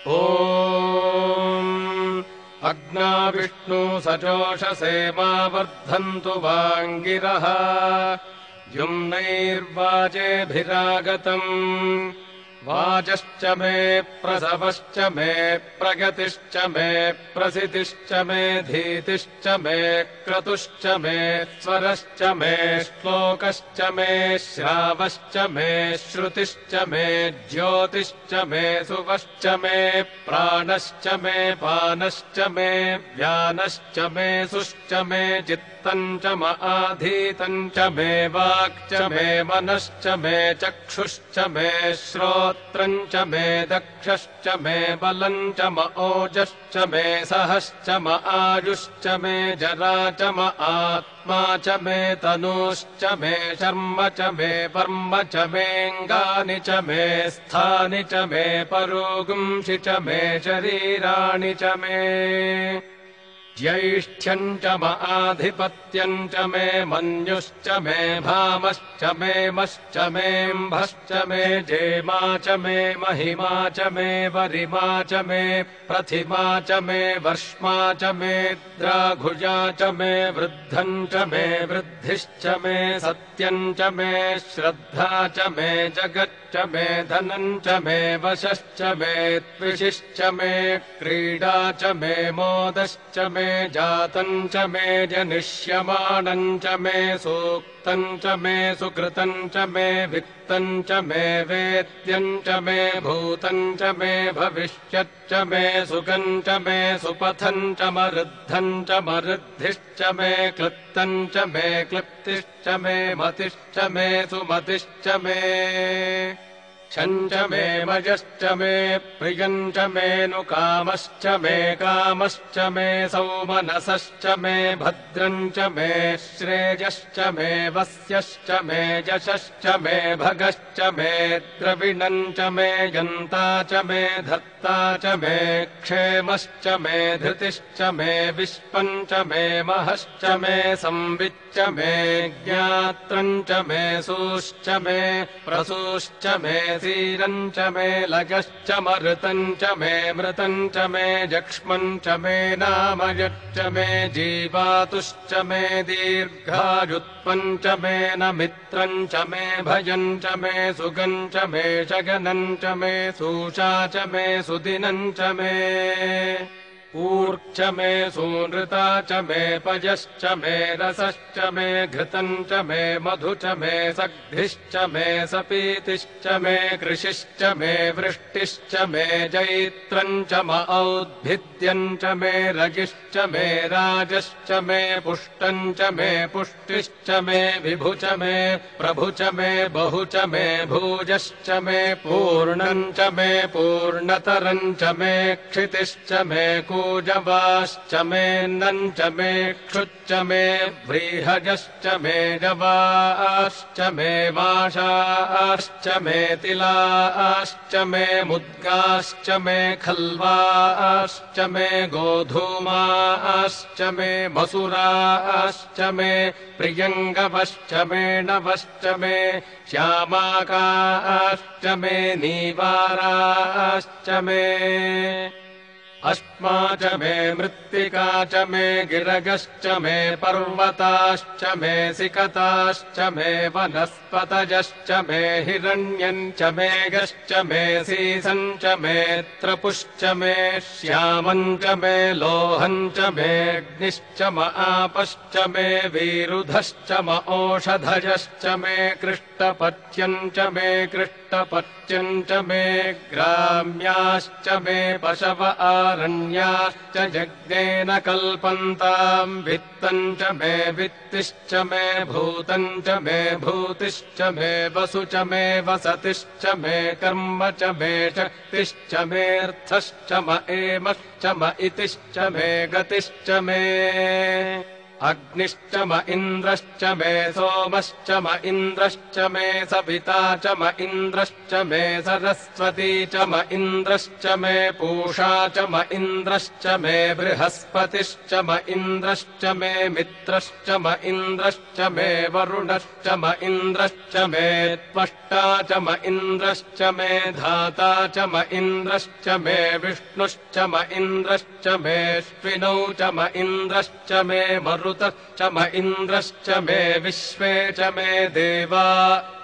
ॐ अग्ना विष्णु सजोषसे मा वर्धन्तु वाङ्गिरः युम्नैर्वाजेभिरागतम् वाजश्च मे प्रसवश्च मे प्रगतिश्च मे प्रसितिश्च मे धीतिश्च मे क्रतुश्च मे स्वरश्च मे श्लोकश्च मे श्रावश्च मे श्रुतिश्च मे ज्योतिश्च मे सुवश्च मे प्राणश्च मे पानश्च मे व्यानश्च मे सुश्च मे चित्तम् च म आधीतम् च मे वाक्च मे मनश्च मे चक्षुश्च मे श्रोत्रम् च मे दक्षश्च मे बलम् च म ओजश्च मे सहश्च म आयुश्च मे जरा च म आत्मा च मे तनूश्च मे शर्म च मे वर्म च मेऽङ्गानि च मे स्थानि च मे परोगुंषि च मे शरीराणि च मे ज्यैष्ठ्यम् च म आधिपत्यम् च मे मन्युश्च मे भामश्च मे मश्च मेऽम्भश्च मे जेमा च मे महिमा च मे वरिमा च मे प्रथिमा च मे वर्ष्मा च मे द्राघुजा च मे वृद्धम् च मे वृद्धिश्च मे सत्यम् च मे श्रद्धा च मे जगच्च मे धनम् च मे वशश्च मे त्विषिश्च मे क्रीडा च मे मोदश्च मे जातम् च मे जनिष्यमाणम् च मे सूक्तम् च मे सुकृतम् च मे वित्तम् च मे वेद्यम् च मे भूतम् च मे भविष्यच्च मे सुखम् च मे सुपथम् च मरुद्धम् च मरुद्धिश्च मे क्लृप्तम् च मे क्लिप्तिश्च मे मतिश्च मे सुमतिश्च मे क्षम् च मे मयश्च मे प्रियम् च मेऽनुकामश्च मे कामश्च मे सौमनसश्च मे भद्रम् च मे श्रेयश्च मे वस्यश्च मे यशश्च मे भगश्च मे द्रविणम् च मे यन्ता च मे धर्ता च मे क्षेमश्च मे धृतिश्च मे विश्वम् च मे महश्च मे संविच्च मे ज्ञात्रम् च मे सूश्च मे प्रसूश्च मे धीरम् च मे लगश्च मरुतम् च मे मृतम् च मे जक्ष्मम् च मे नामयच्च मे जीवातुश्च मे दीर्घायुत्वम् च मे नमित्रम् च मे भयम् च मे सुगम् च मे शगनम् च मे सूषा च मे सुदिनम् च मे ऊर्च मे सूनृता च मे पयश्च मे रसश्च मे घृतम् च मे मधु च मे सग्धिश्च मे सपीतिश्च मे कृषिश्च मे वृष्टिश्च मे जैत्रम् च म औद्भिद्यम् च मे रगिश्च मे राजश्च मे पुष्टम् च मे पुष्टिश्च मे विभु च मे प्रभु च मे बहु च मे भूजश्च मे पूर्णम् च मे पूर्णतरम् च मे क्षितिश्च मे कूजवाश्च मेऽन्नम् च मे क्षुच्च मे व्रीहजश्च मे जवाश्च मे माषाश्च मे तिलाश्च मे मुद्गाश्च मे खल्वाश्च मे गोधूमाश्च मे मसुराश्च मे प्रियङ्गवश्च मे नवश्च मे श्यामाकाश्च मे नीवाराश्च मे अश्मा च मे मृत्तिका च मे गिरगश्च मे पर्वताश्च मे सिकताश्च मे वनस्पतयश्च मे हिरण्यम् च मेघश्च मे सीसम् च मे त्रपुश्च मे श्यामम् च मे लोहम् च मेऽग्निश्च म आपश्च मे वीरुधश्च म ओषधयश्च मे कृष्टपत्यम् च मे कृष्टपत्यम् च मे ग्राम्याश्च मे पशव आरण्याश्च यज्ञेन कल्पन्ताम् वित्तम् च मे वित्तिश्च मे भूतम् च मे भूतिश्च मे वसु च मे वसतिश्च मे कर्म च मे शक्तिश्च मेऽर्थश्च म एमश्च म इतिश्च मे गतिश्च मे अग्निश्च म इन्द्रश्च मे सोमश्च म इन्द्रश्च मे सविता च म इन्द्रश्च मे सरस्वती च म इन्द्रश्च मे पूषा च म इन्द्रश्च मे बृहस्पतिश्च म इन्द्रश्च मे मित्रश्च म इन्द्रश्च मे वरुणश्च म इन्द्रश्च मे त्वष्टा च म इन्द्रश्च मे धाता च म इन्द्रश्च मे विष्णुश्च म इन्द्रश्च मेऽश्विनौ च म इन्द्रश्च मे मरुतश्च म इन्द्रश्च मे विश्वे च मे देवा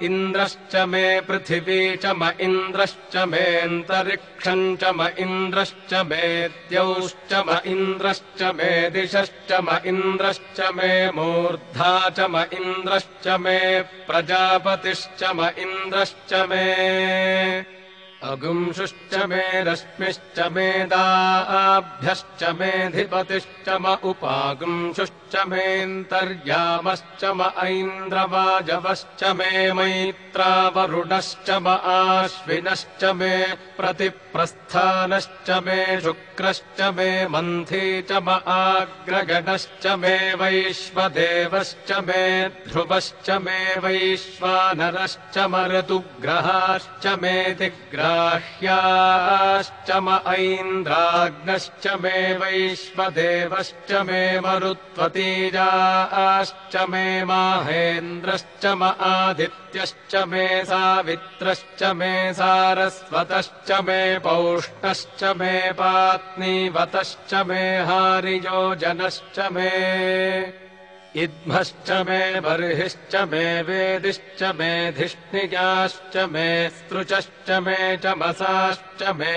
इन्द्रश्च मे पृथिवी च म इन्द्रश्च मेऽन्तरिक्षम् च म इन्द्रश्च मे द्यौश्च म इन्द्रश्च मे दिशश्च म इन्द्रश्च मे मूर्धा च म इन्द्रश्च मे प्रजापतिश्च म इन्द्रश्च मे अगुंशुश्च मे रश्मिश्च मेदाभ्यश्च मेऽधिपतिश्च म उपागुंशुश्च मेऽन्तर्यामश्च म ऐन्द्रवाजवश्च मे मैत्रावरुणश्च म आश्विनश्च मे प्रतिप्रस्थानश्च मे शुक्रश्च मे मन्थी च म आग्रगणश्च मे वैश्वदेवश्च मे ध्रुवश्च मे वैश्वानरश्च म ऋतुग्रहाश्च मे ग्राह्याश्च म ऐन्द्राग्नश्च मे वैश्वदेवश्च मे मरुत्वतीजाश्च मे माहेन्द्रश्च म आदित्यश्च मे सावित्रश्च मे सारस्वतश्च मे पौष्णश्च मे पात्नीवतश्च मे हारियोजनश्च मे इद्मश्च मे बर्हिश्च मे वेदिश्च मे धिष्णियाश्च मे स्त्रुचश्च मे चमसाश्च मे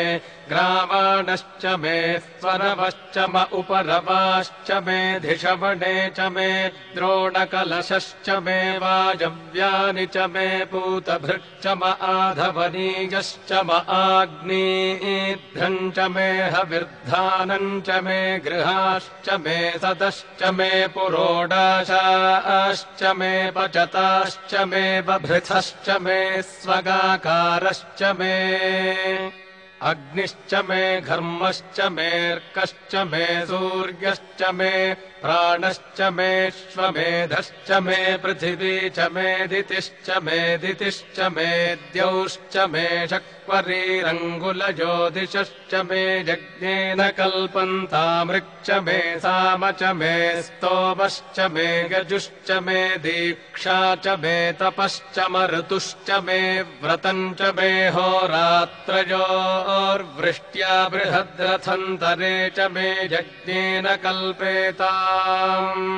ग्रावाणश्च मे स्वरवश्च म उपरवाश्च मे धिषवणे च मे द्रोणकलशश्च मे वायव्यानि च मे पूतभृक् च म आधवनीयश्च म आग्नेयध्रम् च मे हविर्धानम् च मे गृहाश्च मे सदश्च मे पुरोडाशाश्च मे पचताश्च मे बभृथश्च मे स्वगाकारश्च मे अग्निश्च मे घर्मश्च मेऽर्कश्च मे सूर्यश्च मे प्राणश्च मेऽश्वमेधश्च मे पृथिवी च मे दितिश्च मे दितिश्च मे द्यौश्च मे शक्वरीरङ्गुलज्योतिषश्च मे यज्ञेन कल्पन्तामृक् मे साम च मे स्तोमश्च मे गजुश्च मे दीक्षा च मे तपश्च म ऋतुश्च मे व्रतम् च मे होरात्रयोर्वृष्ट्या बृहद्रथन्तरे च मे यज्ञेन कल्पेताम्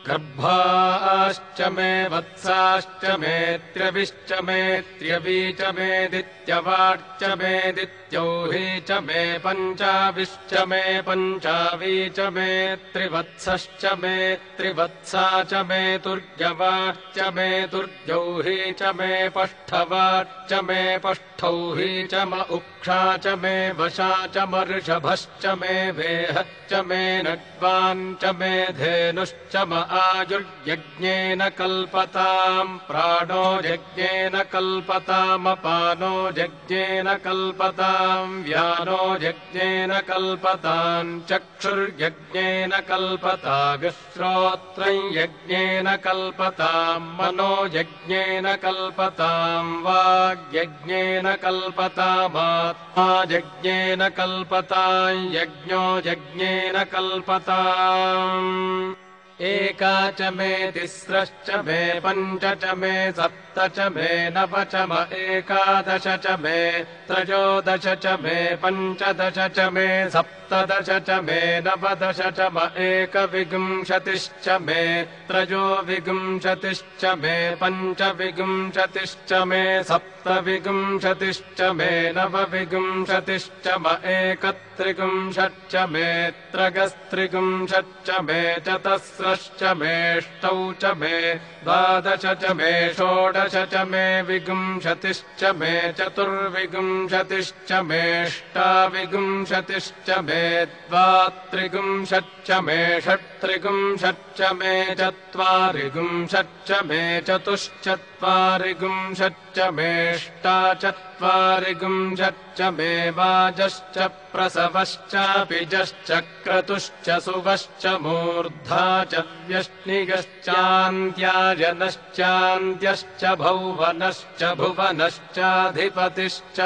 गर्भाश्च मे वत्साश्च मे त्र्यविश्च मे त्र्यवी च मे दित्यवाच्च मे दित्यौही च मे पञ्चाविश्च मे पञ्चावी च मे त्रिवत्सश्च मे त्रिवत्सा च मे तुर्यवाच्च मे तुर्यौही च मे पष्ठवाच्च मे पष्ठौही च म उक्षा च मे वशा च म ऋषभश्च मे वेहच्च मे नड्वाञ्च मे धेनुश्च म आयुर्यज्ञेन कल्पताम् प्राणो यज्ञेन कल्पतामपानो यज्ञेन कल्पताम् व्यानो यज्ञेन कल्पताम् चक्षुर्यज्ञेन कल्पताम् श्रोत्रम् यज्ञेन कल्पताम् मनो यज्ञेन कल्पताम् वाग्यज्ञेन कल्पतामात्मा यज्ञेन कल्पताम् यज्ञो यज्ञेन कल्पताम् एका च मे तिस्रश्च मे पञ्च च मे सप्त च मे नव च म एकादश च मे त्रयोदश च मे पञ्चदश च मे सप्तदश च मे नवदश च म एकविंशतिश्च मे त्रयोविंशतिश्च मे पञ्चविंशतिश्च मे सप्तविंशतिश्च मे नवविंशतिश्च म एकत्रिंशच्च मे त्रयस्त्रिंशच्च मे चतस्रश्च मेऽष्टौ च मे द्वादश च मे षोडश च मे विंशतिश्च मे चतुर्विंशतिश्च मेऽष्टाविंशतिश्च मे द्वात्रिंशच्च मे षट्त्रिंशच्च मे चत्वारिंशच्च मे चतुश्चत्वारिंशच्च मेऽष्टाचत्वारिंशच्च वाजश्च मे वाजश्च प्रसवश्चापिजश्च क्रतुश्च सुवश्च मूर्धा च व्यष्णिगश्चान्त्यायनश्चान्त्यश्च भौवनश्च भुवनश्चाधिपतिश्च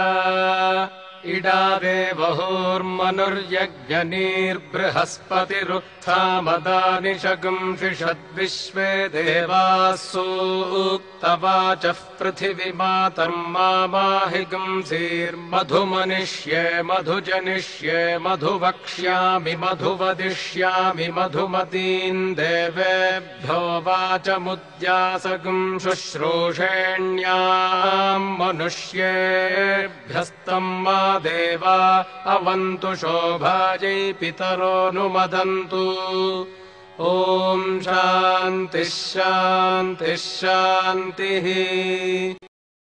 इडादेवहोर्मनुर्यज्ञनीर्बृहस्पतिरुत्थामदानि शगुंषिषद्विश्वे देवाः सूक्तवाचः पृथिविमातर्मामाहिगुंसीर्मधुमनिष्ये मधुजनिष्ये मधुवक्ष्यामि मधुवदिष्यामि मधुमतीम् देवेभ्यो वाचमुद्यासगुं शुश्रूषेण्याम् मनुष्येभ्यस्तम् मा देवा अवन्तु शोभायै पितरोऽनुमदन्तु ॐ शान्तिः शान्तिः शान्तिः।